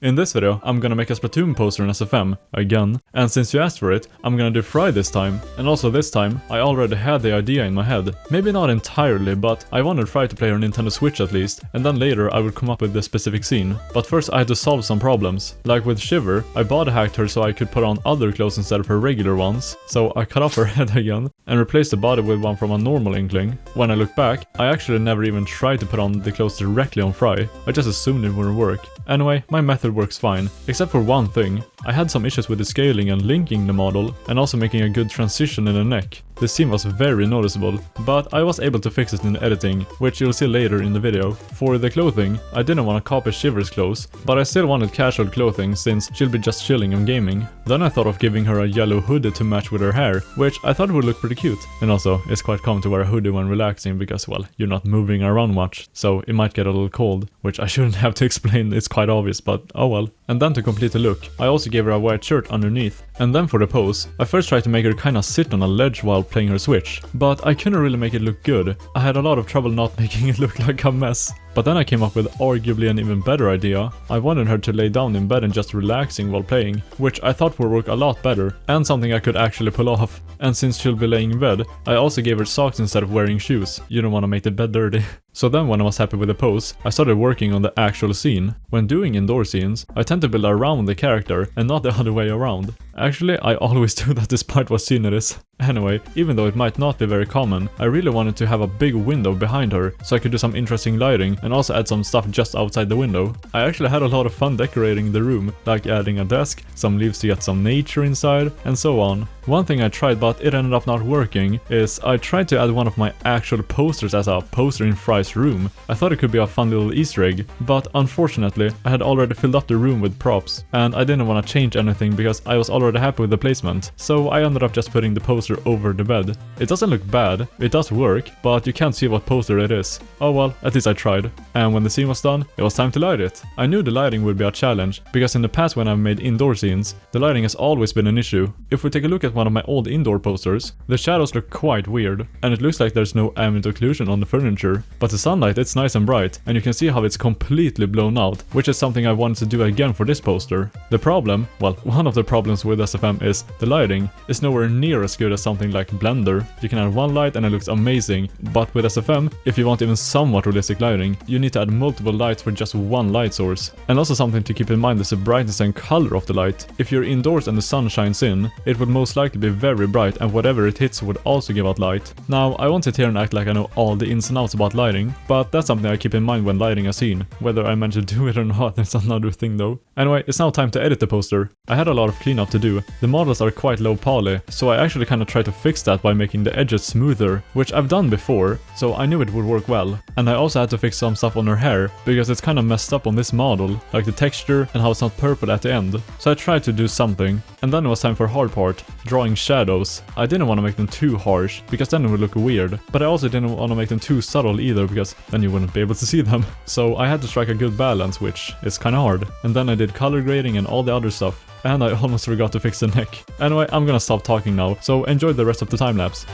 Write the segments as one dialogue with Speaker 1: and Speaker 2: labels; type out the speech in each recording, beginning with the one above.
Speaker 1: In this video, I'm gonna make a Splatoon poster in SFM, again, and since you asked for it, I'm gonna do Frye this time. And also this time, I already had the idea in my head. Maybe not entirely, but I wanted Frye to play her Nintendo Switch at least, and then later I would come up with the specific scene. But first I had to solve some problems. Like with Shiver, I body hacked her so I could put on other clothes instead of her regular ones. So I cut off her head again, and replaced the body with one from a normal Inkling. When I look back, I actually never even tried to put on the clothes directly on Frye. I just assumed it wouldn't work. Anyway, my method works fine, except for one thing. I had some issues with the scaling and linking the model, and also making a good transition in the neck. The seam was very noticeable, but I was able to fix it in editing, which you'll see later in the video. For the clothing, I didn't want to copy Shiver's clothes, but I still wanted casual clothing since she'll be just chilling and gaming. Then I thought of giving her a yellow hoodie to match with her hair, which I thought would look pretty cute. And also, it's quite common to wear a hoodie when relaxing because, well, you're not moving around much, so it might get a little cold, which I shouldn't have to explain, it's quite obvious, but oh well. And then to complete the look, I also gave her a white shirt underneath. And then for the pose, I first tried to make her kinda sit on a ledge while playing her Switch, but I couldn't really make it look good. I had a lot of trouble not making it look like a mess. But then I came up with arguably an even better idea. I wanted her to lay down in bed and just relaxing while playing, which I thought would work a lot better, and something I could actually pull off. And since she'll be laying in bed, I also gave her socks instead of wearing shoes. You don't want to make the bed dirty. So then when I was happy with the pose, I started working on the actual scene. When doing indoor scenes, I tend to build around the character and not the other way around. Actually, I always do that despite what scene it is. Anyway, even though it might not be very common, I really wanted to have a big window behind her so I could do some interesting lighting and also add some stuff just outside the window. I actually had a lot of fun decorating the room, like adding a desk, some leaves to get some nature inside, and so on. One thing I tried but it ended up not working is I tried to add one of my actual posters as a poster in Frye's room. I thought it could be a fun little Easter egg, but unfortunately I had already filled up the room with props and I didn't want to change anything because I was already happy with the placement, so I ended up just putting the poster over the bed. It doesn't look bad, it does work, but you can't see what poster it is. Oh well, at least I tried. And when the scene was done, it was time to light it. I knew the lighting would be a challenge, because in the past when I've made indoor scenes, the lighting has always been an issue. If we take a look at one of my old indoor posters, the shadows look quite weird, and it looks like there's no ambient occlusion on the furniture. But the sunlight, it's nice and bright, and you can see how it's completely blown out, which is something I wanted to do again for this poster. The problem, well, one of the problems with SFM is the lighting is nowhere near as good as something like Blender. You can add one light and it looks amazing, but with SFM, if you want even somewhat realistic lighting, you need to add multiple lights for just one light source. And also something to keep in mind is the brightness and color of the light. If you're indoors and the sun shines in, it would most likely be very bright and whatever it hits would also give out light. Now, I won't sit here and act like I know all the ins and outs about lighting, but that's something I keep in mind when lighting a scene. Whether I manage to do it or not is another thing though. Anyway, it's now time to edit the poster. I had a lot of cleanup to do. The models are quite low poly, so I actually kind of tried to fix that by making the edges smoother, which I've done before, so I knew it would work well. And I also had to fix some stuff on her hair, because it's kind of messed up on this model, like the texture and how it's not purple at the end. So I tried to do something, and then it was time for hard part, drawing shadows. I didn't want to make them too harsh, because then it would look weird, but I also didn't want to make them too subtle either, because then you wouldn't be able to see them. So I had to strike a good balance, which is kind of hard. And then I did color grading and all the other stuff. And I almost forgot to fix the neck. Anyway, I'm gonna stop talking now, so enjoy the rest of the time lapse.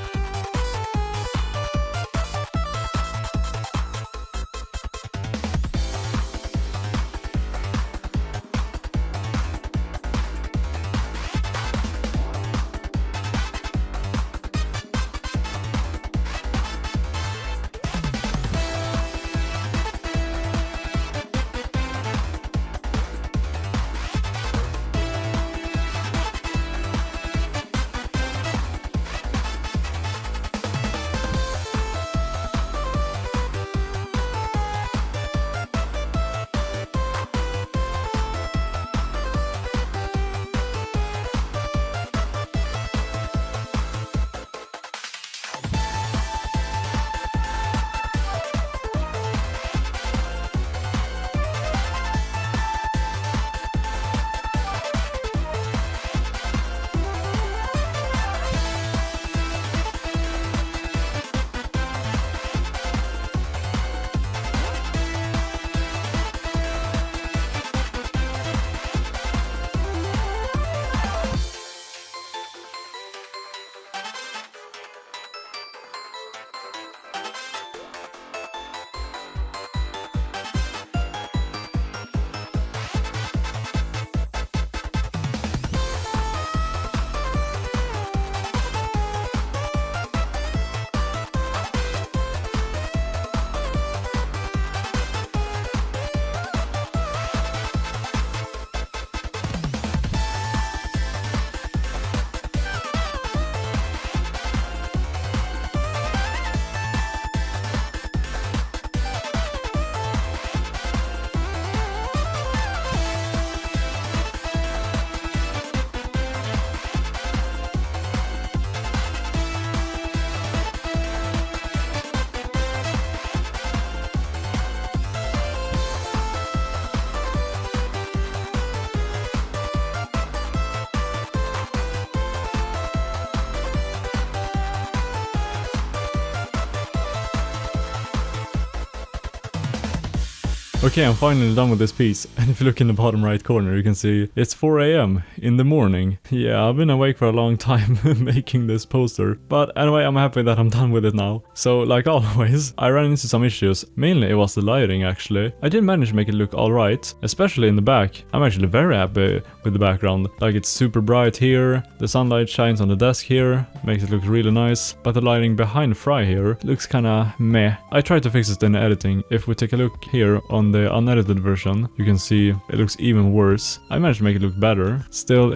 Speaker 1: Okay, I'm finally done with this piece, and if you look in the bottom right corner, you can see it's 4 AM in the morning. Yeah, I've been awake for a long time making this poster, but anyway, I'm happy that I'm done with it now. So, like always, I ran into some issues. Mainly it was the lighting, actually. I did manage to make it look alright, especially in the back. I'm actually very happy with the background. Like, it's super bright here, the sunlight shines on the desk here, makes it look really nice, but the lighting behind Frye here looks kinda meh. I tried to fix it in the editing. If we take a look here on the unedited version, you can see it looks even worse. I managed to make it look better. Still,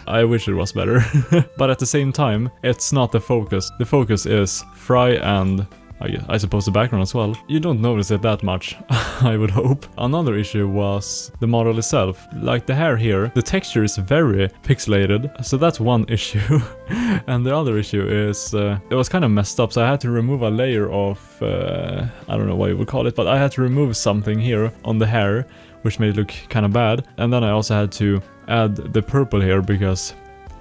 Speaker 1: I wish it was better. But at the same time, it's not the focus. The focus is Frye and I suppose the background as well. You don't notice it that much, I would hope. Another issue was the model itself. Like the hair here, the texture is very pixelated, so that's one issue. And the other issue is, it was kind of messed up, so I had to remove a layer of, I don't know what you would call it, but I had to remove something here on the hair, which made it look kind of bad. And then I also had to add the purple here because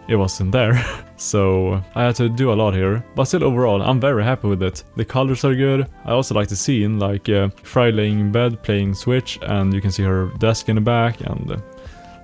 Speaker 1: it wasn't there. So I had to do a lot here, but still overall I'm very happy with it. The colors are good. I also like the scene, like Frye laying in bed playing Switch, and you can see her desk in the back, and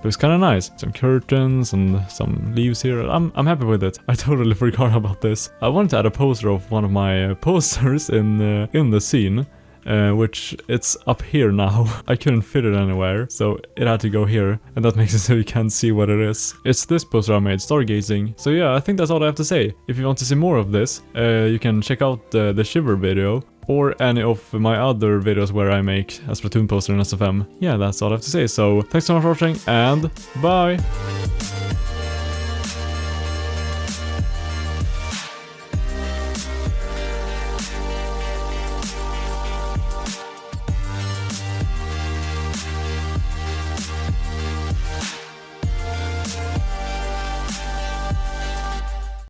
Speaker 1: looks kind of nice. Some curtains and some leaves here. I'm happy with it. I totally forgot about this. I wanted to add a poster of one of my posters in the scene. Which it's up here now. I couldn't fit it anywhere, so it had to go here, and that makes it so you can't see what it is. It's this poster I made, stargazing. So yeah, I think that's all I have to say. If you want to see more of this, you can check out the Shiver video, or any of my other videos where I make a Splatoon poster in SFM. Yeah, that's all I have to say, so thanks so much for watching, and bye!